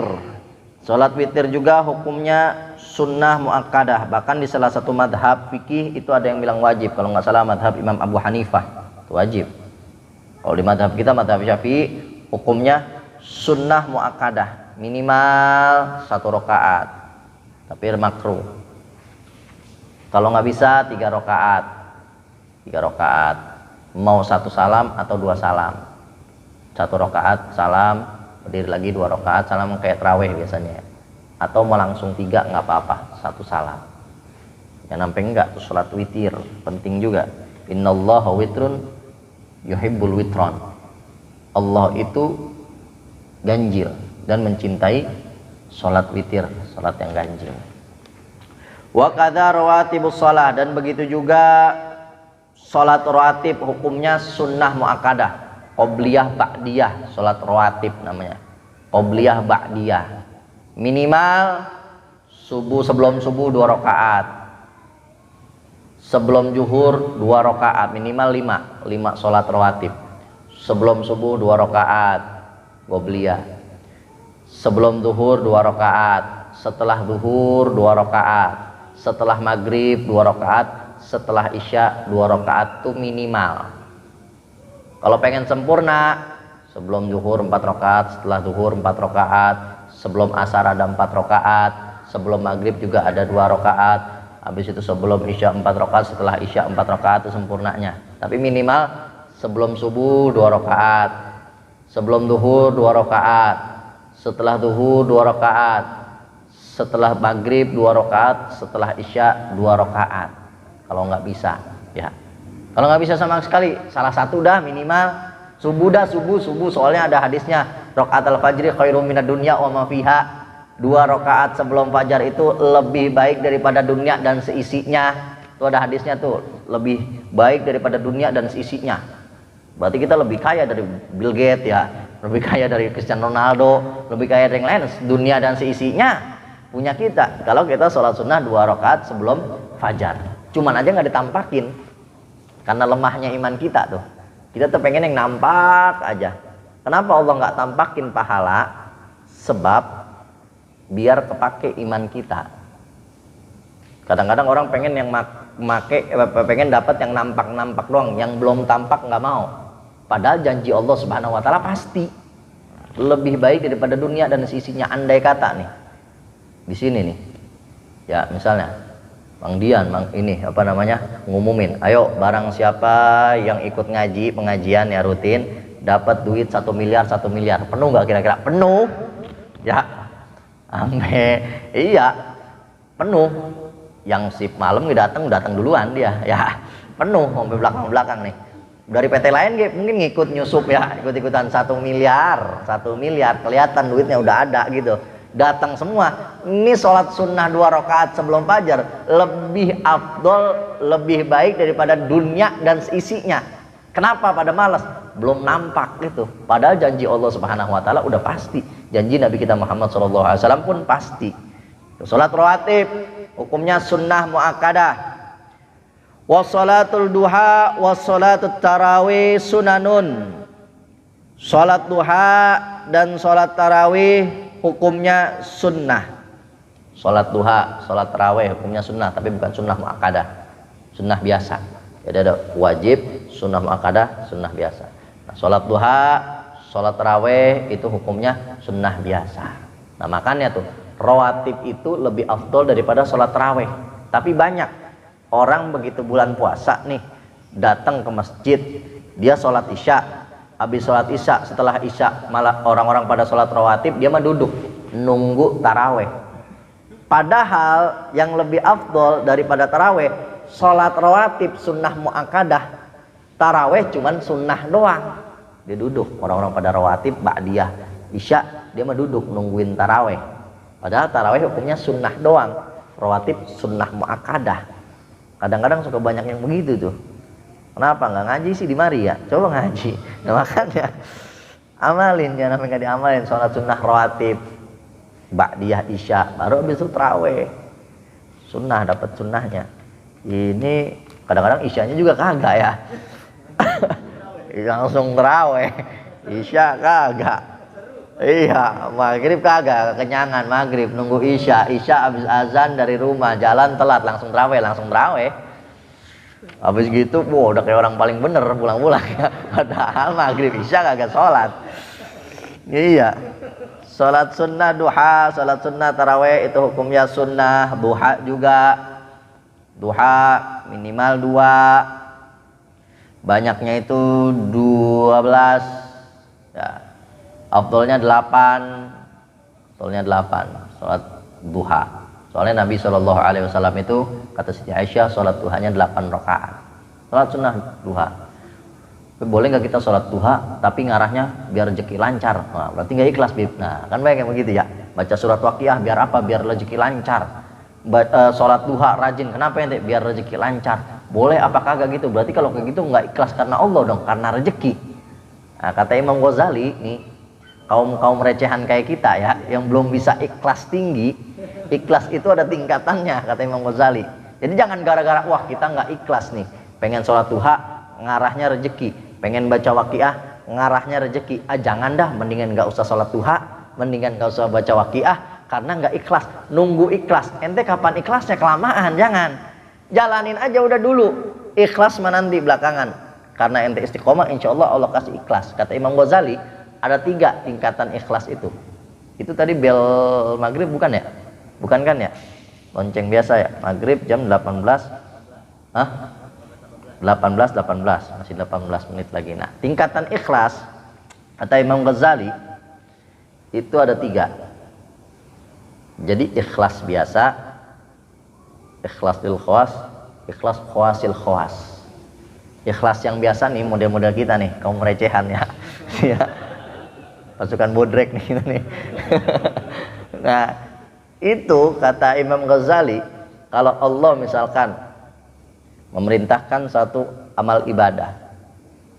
Salat witir juga hukumnya sunnah muakkadah. Bahkan di salah satu madhab fikih itu ada yang bilang wajib. Kalau nggak salah madhab Imam Abu Hanifah itu wajib. Kalau di madhab kita, madhab Syafi'i, hukumnya sunnah muakkadah, minimal 1 rakaat, tapi makruh. Kalau nggak bisa 3 rakaat, 3 rakaat, mau 1 salam atau 2 salam. 1 rakaat salam, berdiri lagi 2 rakaat salam, kayak tarawih biasanya. Atau mau langsung 3 nggak apa-apa, 1 salam. Jangan sampai enggak tuh sholat witir, penting juga. Innallaha witrun yuhibbul witron. Allah itu ganjil dan mencintai sholat witir, sholat yang ganjil. Wa kadza rawatibus shalah, dan begitu juga sholat rawatib hukumnya sunnah muakkadah, qobliyah ba'diyah. Sholat rawatib namanya qobliyah ba'diyah, minimal subuh, sebelum subuh 2 rakaat, sebelum zuhur 2 rakaat, minimal 5 sholat rawatib. Sebelum subuh 2 rakaat qobliyah, sebelum zuhur 2 rakaat, setelah zuhur 2 rakaat, setelah maghrib 2 rakaat, setelah isya 2 rakaat tuh minimal. Kalau pengen sempurna, sebelum zuhur 4 rakaat, setelah zuhur 4 rakaat, sebelum asar ada 4 rakaat, sebelum maghrib juga ada 2 rakaat, habis itu sebelum isya 4 rakaat, setelah isya 4 rakaat itu sempurnanya. Tapi minimal sebelum subuh 2 rakaat, sebelum zuhur 2 rakaat, setelah zuhur 2 rakaat, setelah maghrib 2 rakaat, setelah isya 2 rakaat. Kalau nggak bisa, ya. Kalau nggak bisa sama sekali, salah satu dah minimal. Subuh dah, subuh soalnya ada hadisnya, rakaat al-fajri khairum minad dunya wa ma fiha. 2 rakaat sebelum fajar itu lebih baik daripada dunia dan seisinya. Itu ada hadisnya tuh, lebih baik daripada dunia dan seisinya. Berarti kita lebih kaya dari Bill Gates ya, lebih kaya dari Cristiano Ronaldo, lebih kaya dari yang lain. Dunia dan seisinya punya kita. Kalau kita sholat sunnah 2 rakaat sebelum fajar, cuman aja nggak ditampakin karena lemahnya iman kita tuh. Kita tuh pengen yang nampak aja. Kenapa Allah nggak tampakin pahala? Sebab biar kepake iman kita. Kadang-kadang orang pengen yang pengen dapat yang nampak-nampak doang, yang belum tampak nggak mau. Padahal janji Allah Subhanahu Wa Taala pasti lebih baik daripada dunia dan sisinya. Andai kata nih, di sini nih, ya misalnya Bang Dian, ini apa namanya, ngumumin, ayo barang siapa yang ikut ngaji pengajian ya rutin dapat duit 1 miliar, 1 miliar. Penuh nggak kira-kira? Penuh ya, iya penuh. Yang sip malam datang duluan dia ya, penuh sampai belakang nih. Dari PT lain mungkin ngikut nyusup ya, ikut-ikutan 1 miliar, 1 miliar, kelihatan duitnya udah ada gitu, datang semua. Ini sholat sunnah 2 rakaat sebelum fajar lebih afdol, lebih baik daripada dunia dan seisinya. Kenapa pada malas? Belum nampak gitu. Padahal janji Allah Subhanahu Wa Taala udah pasti. Janji Nabi kita Muhammad SAW pun pasti. Sholat rawatib hukumnya sunnah muakkadah. Wassalatul duha wassalatut tarawih sunanun. Sholat duha dan sholat tarawih hukumnya sunnah. Sholat duha, sholat tarawih hukumnya sunnah, tapi bukan sunnah muakkadah, sunnah biasa. Jadi ada wajib, sunnah muakkadah, sunnah biasa. Nah, sholat duha, sholat tarawih itu hukumnya sunnah biasa. Nah makanya tuh rawatib itu lebih afdol daripada sholat tarawih. Tapi banyak orang begitu bulan puasa nih datang ke masjid, dia sholat isya, habis sholat isya, setelah isya malah orang-orang pada sholat rawatib, dia mah duduk nunggu taraweh. Padahal yang lebih afdol daripada taraweh sholat rawatib sunnah muakkadah, taraweh cuman sunnah doang. Dia duduk, orang-orang pada rawatib ba'diyah isya, dia mah duduk nungguin taraweh. Padahal taraweh hukumnya sunnah doang, rawatib sunnah muakkadah. Kadang-kadang suka banyak yang begitu tuh. Kenapa nggak ngaji sih di mari ya? Coba ngaji. Nah makanya amalin, jangan sampai nggak diamalin. Sholat sunnah rawatib, ba'diyah isya, baru habis itu taraweh. Sunnah, dapat sunnahnya. Ini kadang-kadang isyanya juga kagak ya. Langsung taraweh, isya kagak. Iya, maghrib kagak, kenyangan maghrib, nunggu isya habis azan dari rumah, jalan telat, langsung taraweh. Habis gitu, udah kayak orang paling bener pulang-pulang ya. Padahal maghrib isya kagak sholat. Iya, sholat sunnah duha, sholat sunnah taraweh itu hukumnya sunnah. Duha juga, duha minimal 2, banyaknya itu 12 ya. Afdolnya 8, sholat duha. Soalnya Nabi SAW itu kata Siti Aisyah sholat duhanya 8 rakaat. Sholat sunnah duha. Boleh nggak kita sholat duha tapi ngarahnya biar rezeki lancar? Nah, berarti nggak ikhlas, Bib. Nah kan banyak yang begitu ya. Baca surat Waqiah biar apa? Biar rezeki lancar. Sholat duha rajin. Kenapa ente? Biar rezeki lancar. Boleh apa kagak gitu? Berarti kalau kayak gitu nggak ikhlas karena Allah dong, karena rezeki. Nah, kata Imam Ghazali nih, kaum recehan kayak kita ya, yang belum bisa ikhlas tinggi. Ikhlas itu ada tingkatannya, kata Imam Ghazali. Jadi jangan gara-gara wah kita nggak ikhlas nih, pengen sholat duha ngarahnya rezeki, pengen baca Waqiah ngarahnya rezeki. Jangan dah, mendingan nggak usah sholat duha, mendingan nggak usah baca Waqiah karena nggak ikhlas. Nunggu ikhlas, ente kapan ikhlasnya? Kelamaan. Jangan, jalanin aja udah dulu, ikhlas mah nanti belakangan. Karena ente istiqomah, insya Allah Allah kasih ikhlas. Kata Imam Ghazali ada 3 tingkatan ikhlas itu. Itu tadi bel maghrib bukan ya? Bukan kan ya? Lonceng biasa ya. Maghrib jam 18. 18, masih 18 menit lagi. Nah, tingkatan ikhlas kata Imam Ghazali itu ada 3. Jadi ikhlas biasa, ikhlas lil khawas, ikhlas khawasil khawas. Ikhlas yang biasa nih model-model kita nih, kaum recehan ya. Ya. Pasukan bodrek nih kita nih. Nah, itu kata Imam Ghazali, kalau Allah misalkan memerintahkan satu amal ibadah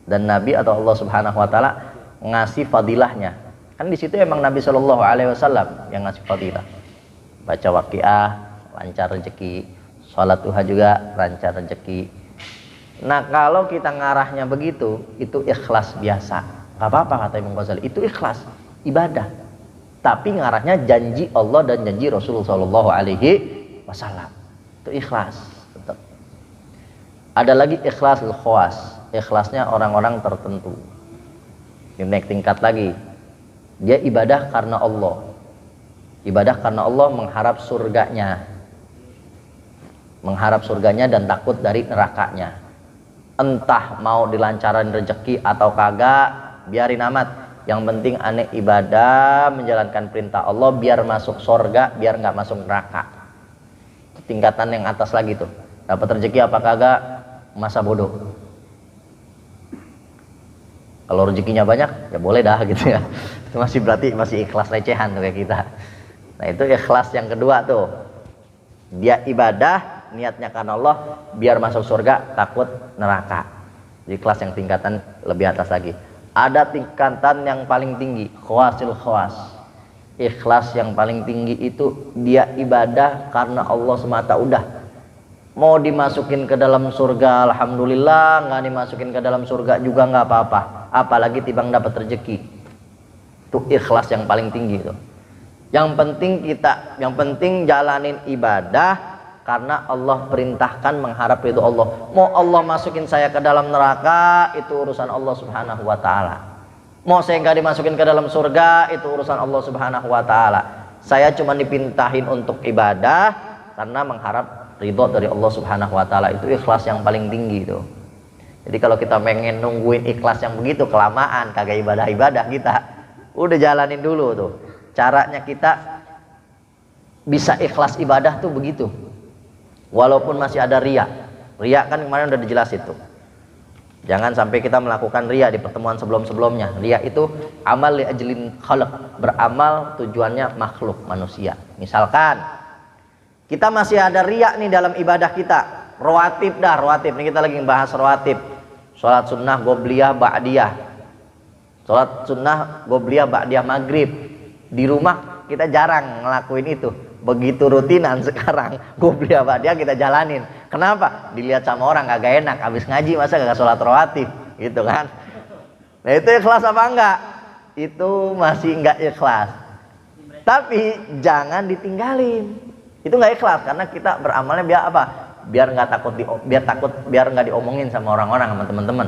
dan Nabi atau Allah Subhanahu wa taala ngasih fadilahnya. Kan di situ emang Nabi Shallallahu alaihi wasallam yang ngasih fadilah. Baca Waqiah, lancar rezeki. Salat duha juga lancar rezeki. Nah, kalau kita ngarahnya begitu, itu ikhlas biasa. Gak apa-apa kata Imam Ghazali, itu ikhlas ibadah. Tapi ngarahnya janji Allah dan janji Rasulullah Shallallahu alaihi wasallam. Itu ikhlas. Tetap. Ada lagi ikhlas khawas. Ikhlasnya orang-orang tertentu. Ini naik tingkat lagi. Dia ibadah karena Allah. Ibadah karena Allah mengharap surganya. Mengharap surganya dan takut dari nerakanya. Entah mau dilancarin rezeki atau kagak, biarin amat. Yang penting aneh ibadah, menjalankan perintah Allah biar masuk surga, biar nggak masuk neraka. Tingkatan yang atas lagi tuh. Dapat rezeki apa kagak, masa bodoh. Kalau rezekinya banyak, ya boleh dah gitu ya. Itu masih berarti masih ikhlas recehan tuh kayak kita. Nah, itu ikhlas yang kedua tuh. Dia ibadah, niatnya karena Allah, biar masuk surga, takut neraka. Jadi kelas yang tingkatan lebih atas lagi. Ada tingkatan yang paling tinggi, khawasil khawas. Ikhlas yang paling tinggi itu dia ibadah karena Allah semata, udah. Mau dimasukin ke dalam surga, alhamdulillah. Nggak dimasukin ke dalam surga juga nggak apa-apa. Apalagi tibang dapat rezeki. Itu ikhlas yang paling tinggi itu. Yang penting jalanin ibadah karena Allah perintahkan, mengharap ridho Allah. Mau Allah masukin saya ke dalam neraka, itu urusan Allah Subhanahu wa taala. Mau saya nggak dimasukin ke dalam surga, itu urusan Allah Subhanahu wa taala. Saya cuma dipintahin untuk ibadah karena mengharap ridho dari Allah Subhanahu wa taala. Itu ikhlas yang paling tinggi itu. Jadi kalau kita pengen nungguin ikhlas yang begitu kelamaan, kagak ibadah-ibadah kita. Udah jalanin dulu tuh. Caranya kita bisa ikhlas ibadah tuh begitu. Walaupun masih ada riya. Riya kan kemarin udah dijelasin tuh. Jangan sampai kita melakukan riya di pertemuan sebelum-sebelumnya. Riya itu amal li ajlin khalq, beramal tujuannya makhluk manusia. Misalkan kita masih ada riya nih dalam ibadah kita. Rawatib dah, rawatib. Ini kita lagi bahas rawatib. Salat sunnah qobliyah ba'diyah. Salat sunnah qobliyah ba'diyah maghrib. Di rumah kita jarang ngelakuin itu. Begitu rutinan sekarang qobliyah ba'diyah kita jalanin. Kenapa? Dilihat sama orang kagak enak, habis ngaji masa kagak sholat rawatib gitu kan. Nah, itu ikhlas apa enggak? Itu masih enggak ikhlas. Tapi jangan ditinggalin. Itu enggak ikhlas karena kita beramalnya biar apa? Biar nggak diomongin sama orang-orang, sama teman-teman.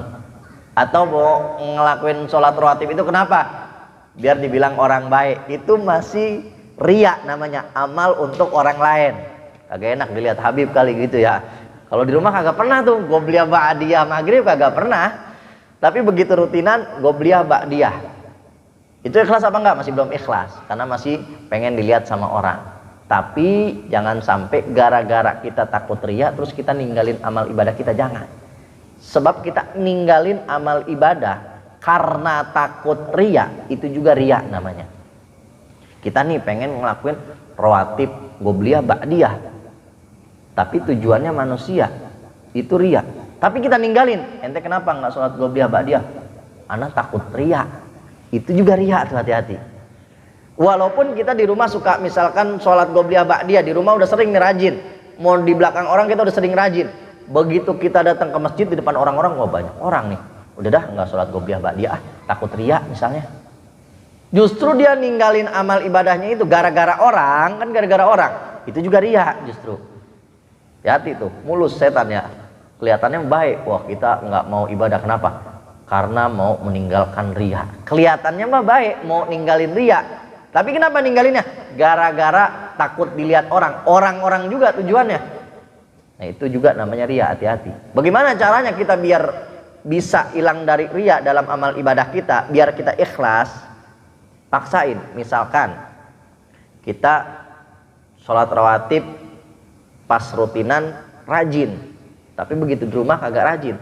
Atau mau ngelakuin sholat rawatib itu kenapa? Biar dibilang orang baik. Itu masih riya namanya, amal untuk orang lain. Kagak enak dilihat Habib kali gitu ya. Kalau di rumah kagak pernah tuh qobliyah ba'diyah maghrib, kagak pernah. Tapi begitu rutinan qobliyah ba'diyah. Itu ikhlas apa enggak? Masih belum ikhlas karena masih pengen dilihat sama orang. Tapi jangan sampai gara-gara kita takut riya terus kita ninggalin amal ibadah kita, jangan. Sebab kita ninggalin amal ibadah karena takut riya, itu juga riya namanya. Kita nih pengen ngelakuin rawatib qobliyah ba'diyah, tapi tujuannya manusia, itu riya. Tapi kita ninggalin. Ente kenapa nggak sholat qobliyah ba'diyah? Ana takut riya. Itu juga riya tuh, hati-hati. Walaupun kita di rumah suka misalkan sholat qobliyah ba'diyah, di rumah udah sering nih rajin. Mau di belakang orang kita udah sering rajin. Begitu kita datang ke masjid di depan orang-orang, wah banyak orang nih. Udah dah nggak sholat qobliyah ba'diyah, takut riya misalnya. Justru dia ninggalin amal ibadahnya itu gara-gara orang, kan gara-gara orang. Itu juga riya justru. Hati tuh, mulus setan ya. Kelihatannya baik, wah kita nggak mau ibadah, kenapa? Karena mau meninggalkan riya. Kelihatannya mah baik, mau ninggalin riya. Tapi kenapa ninggalinnya? Gara-gara takut dilihat orang. Orang-orang juga tujuannya. Nah, itu juga namanya riya, hati-hati. Bagaimana caranya kita biar bisa hilang dari riya dalam amal ibadah kita, biar kita ikhlas? Paksain. Misalkan kita sholat rawatib pas rutinan rajin, tapi begitu di rumah kagak rajin.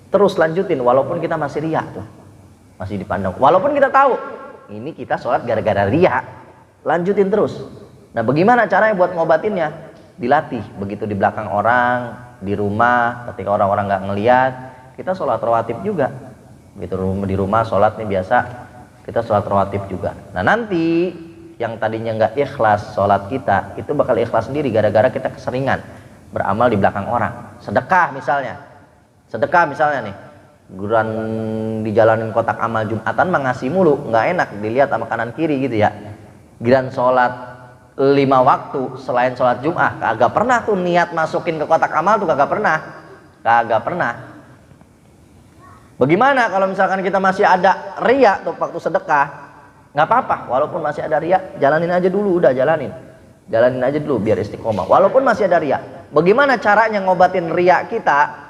Terus lanjutin walaupun kita masih riya tuh, masih dipandang, walaupun kita tahu ini kita sholat gara-gara riya, lanjutin terus. Nah bagaimana caranya buat ngobatinnya? Dilatih. Begitu di belakang orang, di rumah, ketika orang-orang nggak ngelihat, kita sholat rawatib juga. Begitu di rumah sholat nih biasa, kita sholat rawatib juga. Nah nanti yang tadinya nggak ikhlas sholat kita, itu bakal ikhlas sendiri gara-gara kita keseringan beramal di belakang orang. Sedekah misalnya nih, guran dijalanin kotak amal Jumatan mah ngasih mulu, nggak enak dilihat sama kanan kiri gitu ya. Giran sholat 5 waktu selain sholat Jum'ah kagak pernah tuh niat masukin ke kotak amal tuh, kagak pernah. Bagaimana kalau misalkan kita masih ada riya tuh waktu sedekah? Nggak apa-apa, walaupun masih ada riya, jalanin aja dulu, udah jalanin aja dulu biar istiqomah walaupun masih ada riya. Bagaimana caranya ngobatin riya kita?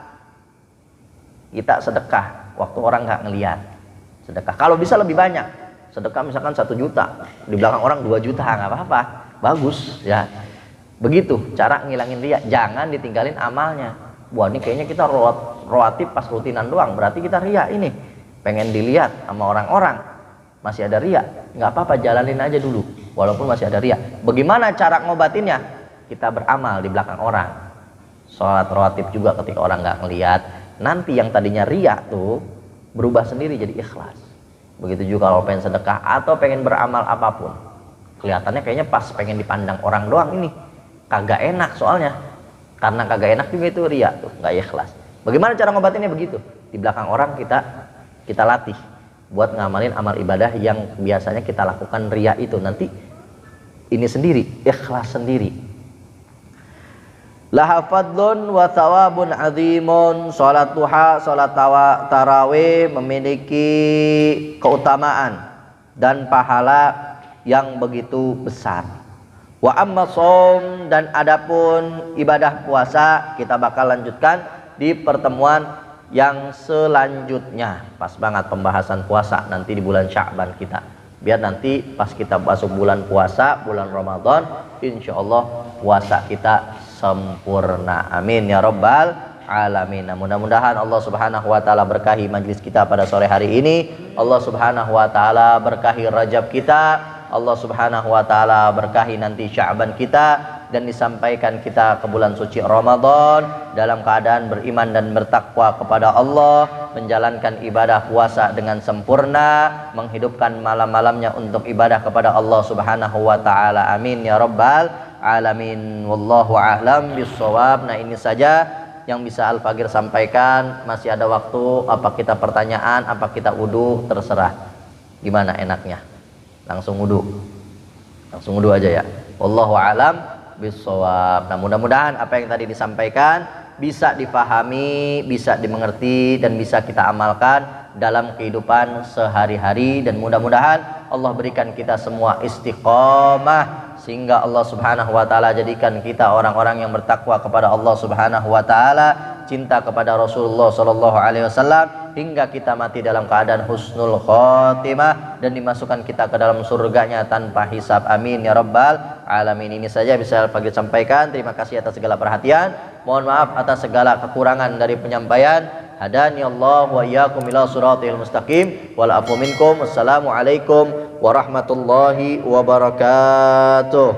Kita sedekah waktu orang nggak ngelihat. Sedekah kalau bisa lebih banyak, sedekah misalkan 1 juta, di belakang orang 2 juta, nggak apa-apa, bagus ya. Begitu cara ngilangin riya. Jangan ditinggalin amalnya. Wah ini kayaknya kita rawatib pas rutinan doang, berarti kita riya ini, pengen dilihat sama orang-orang, masih ada riya. Nggak apa-apa, jalanin aja dulu walaupun masih ada riya. Bagaimana cara ngobatinnya? Kita beramal di belakang orang, sholat rawatib juga ketika orang nggak ngelihat. Nanti yang tadinya riya tuh berubah sendiri jadi ikhlas. Begitu juga kalau pengen sedekah atau pengen beramal apapun, kelihatannya kayaknya pas pengen dipandang orang doang ini, kagak enak soalnya. Karena kagak enak juga itu riya tuh, nggak ikhlas. Bagaimana cara ngobatinnya? Begitu, di belakang orang kita latih buat ngamalin amal ibadah yang biasanya kita lakukan riya itu, nanti ini sendiri ikhlas sendiri. Laha fadlun wa thawabun azimun. Salat duha, salat tarawih memiliki keutamaan dan pahala yang begitu besar. Wa amma shaum, dan adapun ibadah puasa kita bakal lanjutkan di pertemuan yang selanjutnya. Pas banget pembahasan puasa nanti di bulan Sya'ban kita. Biar nanti pas kita masuk bulan puasa, bulan Ramadan, insyaallah puasa kita sempurna. Amin ya rabbal alamin. Mudah-mudahan Allah Subhanahu wa taala berkahi majlis kita pada sore hari ini. Allah Subhanahu wa taala berkahi Rajab kita. Allah Subhanahu wa taala berkahi nanti Sya'ban kita, dan disampaikan kita ke bulan suci Ramadan dalam keadaan beriman dan bertakwa kepada Allah, menjalankan ibadah puasa dengan sempurna, menghidupkan malam-malamnya untuk ibadah kepada Allah Subhanahu wa taala. Amin ya rabbal alamin. Wallahu a'lam bissawab. Nah ini saja yang bisa Al-Fagir sampaikan. Masih ada waktu, apa kita pertanyaan, apa kita wudu, terserah gimana enaknya. Langsung wudu aja ya. Wallahu a'lam bissawab. Nah mudah-mudahan apa yang tadi disampaikan bisa difahami, bisa dimengerti, dan bisa kita amalkan dalam kehidupan sehari-hari, dan mudah-mudahan Allah berikan kita semua istiqomah sehingga Allah Subhanahu wa taala jadikan kita orang-orang yang bertakwa kepada Allah Subhanahu wa taala, cinta kepada Rasulullah sallallahu alaihi wasallam, hingga kita mati dalam keadaan husnul khotimah dan dimasukkan kita ke dalam surganya tanpa hisab. Amin ya rabbal alamin. Ini saja bisa Al-Fagir sampaikan. Terima kasih atas segala perhatian. Mohon maaf atas segala kekurangan dari penyampaian. Hadani Allah wa iyyakum ila shiratil mustaqim wal afu minkum. Wassalamualaikum warahmatullahi wabarakatuh.